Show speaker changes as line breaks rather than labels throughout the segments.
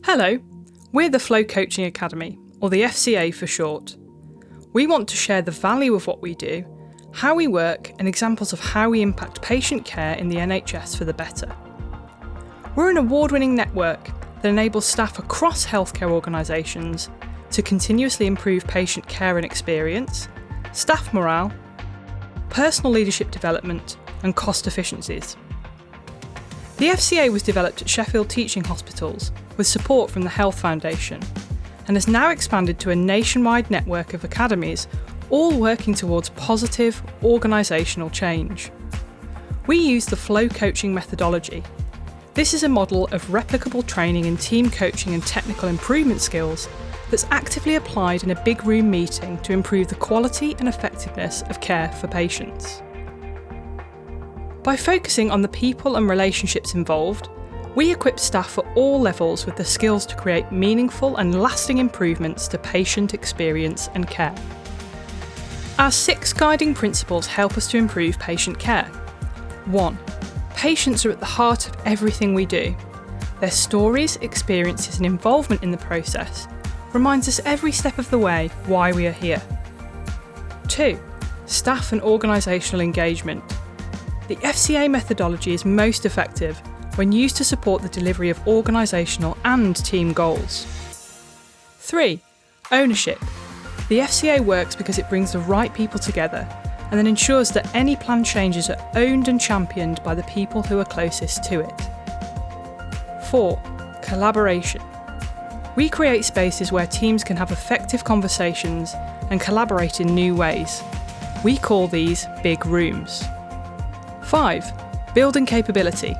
Hello, we're the Flow Coaching Academy, or the FCA for short. We want to share the value of what we do, how we work, and examples of how we impact patient care in the NHS for the better. We're an award-winning network that enables staff across healthcare organisations to continuously improve patient care and experience, staff morale, personal leadership development, and cost efficiencies. The FCA was developed at Sheffield Teaching Hospitals with support from the Health Foundation and has now expanded to a nationwide network of academies, all working towards positive organisational change. We use the Flow Coaching methodology. This is a model of replicable training in team coaching and technical improvement skills that's actively applied in a big room meeting to improve the quality and effectiveness of care for patients. By focusing on the people and relationships involved, we equip staff for all levels with the skills to create meaningful and lasting improvements to patient experience and care. Our 6 guiding principles help us to improve patient care. 1. Patients are at the heart of everything we do. Their stories, experiences and involvement in the process reminds us every step of the way why we are here. 2. Staff and organisational engagement. The FCA methodology is most effective when used to support the delivery of organisational and team goals. 3. Ownership. The FCA works because it brings the right people together and then ensures that any planned changes are owned and championed by the people who are closest to it. 4. Collaboration. We create spaces where teams can have effective conversations and collaborate in new ways. We call these big rooms. 5. Building capability.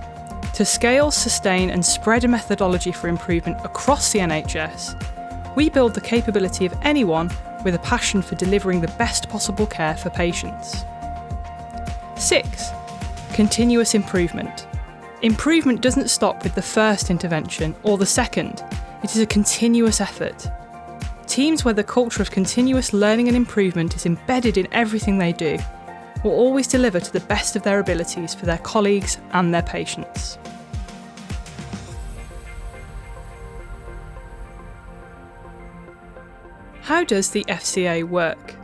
To scale, sustain and spread a methodology for improvement across the NHS, we build the capability of anyone with a passion for delivering the best possible care for patients. 6. Continuous improvement. Improvement doesn't stop with the first intervention or the second. It is a continuous effort. Teams where the culture of continuous learning and improvement is embedded in everything they do will always deliver to the best of their abilities for their colleagues and their patients. How does the FCA work?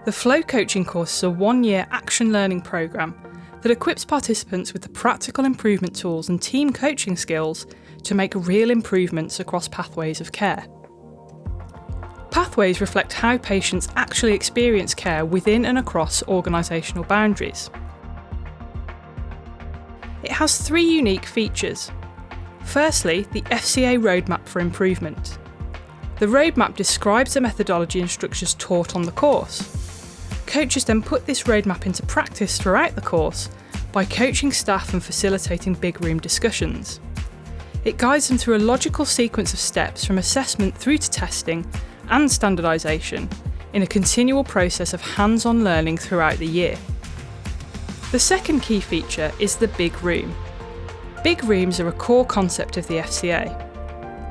The Flow Coaching course is a 1-year action learning programme that equips participants with the practical improvement tools and team coaching skills to make real improvements across pathways of care. Pathways reflect how patients actually experience care within and across organisational boundaries. It has 3 unique features. Firstly, the FCA Roadmap for Improvement. The roadmap describes the methodology and structures taught on the course. Coaches then put this roadmap into practice throughout the course by coaching staff and facilitating big room discussions. It guides them through a logical sequence of steps from assessment through to testing and standardisation in a continual process of hands-on learning throughout the year. The second key feature is the big room. Big rooms are a core concept of the FCA.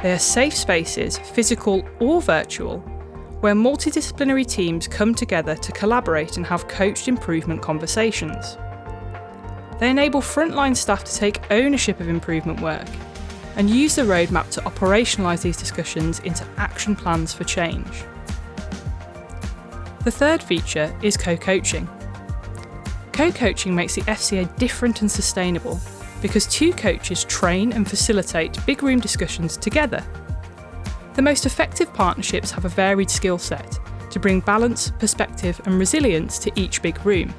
They are safe spaces, physical or virtual, where multidisciplinary teams come together to collaborate and have coached improvement conversations. They enable frontline staff to take ownership of improvement work and use the roadmap to operationalise these discussions into action plans for change. The third feature is co-coaching. Co-coaching makes the FCA different and sustainable because 2 coaches train and facilitate big room discussions together. The most effective partnerships have a varied skill set to bring balance, perspective and resilience to each big room.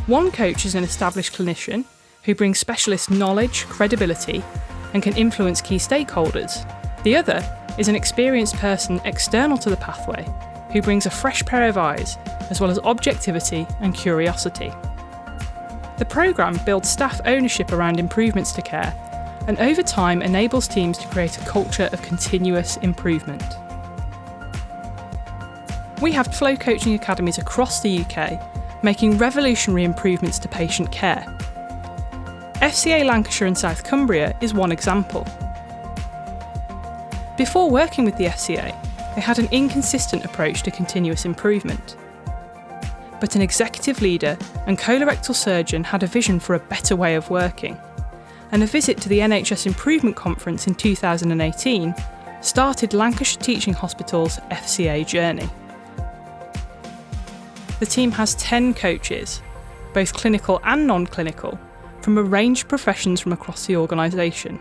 One coach is an established clinician who brings specialist knowledge, credibility and can influence key stakeholders. The other is an experienced person external to the pathway who brings a fresh pair of eyes as well as objectivity and curiosity. The programme builds staff ownership around improvements to care and over time enables teams to create a culture of continuous improvement. We have Flow Coaching academies across the UK making revolutionary improvements to patient care. FCA Lancashire and South Cumbria is one example. Before working with the FCA, they had an inconsistent approach to continuous improvement. But an executive leader and colorectal surgeon had a vision for a better way of working, and a visit to the NHS Improvement Conference in 2018 started Lancashire Teaching Hospital's FCA journey. The team has 10 coaches, both clinical and non-clinical, from a range of professions from across the organisation,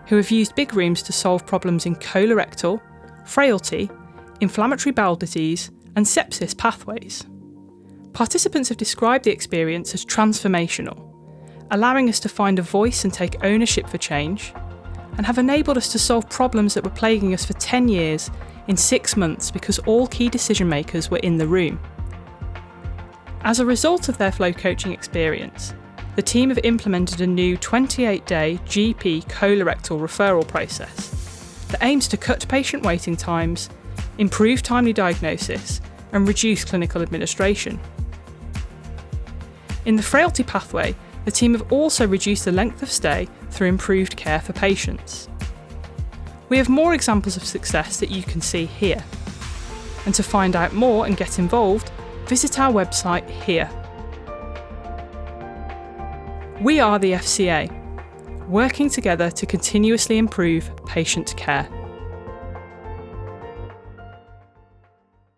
who have used big rooms to solve problems in colorectal, frailty, inflammatory bowel disease and sepsis pathways. Participants have described the experience as transformational, allowing us to find a voice and take ownership for change, and have enabled us to solve problems that were plaguing us for 10 years in 6 months because all key decision makers were in the room. As a result of their flow coaching experience, the team have implemented a new 28-day GP colorectal referral process that aims to cut patient waiting times, improve timely diagnosis, and reduce clinical administration. In the frailty pathway, the team have also reduced the length of stay through improved care for patients. We have more examples of success that you can see here. And to find out more and get involved, visit our website here. We are the FCA, working together to continuously improve patient care.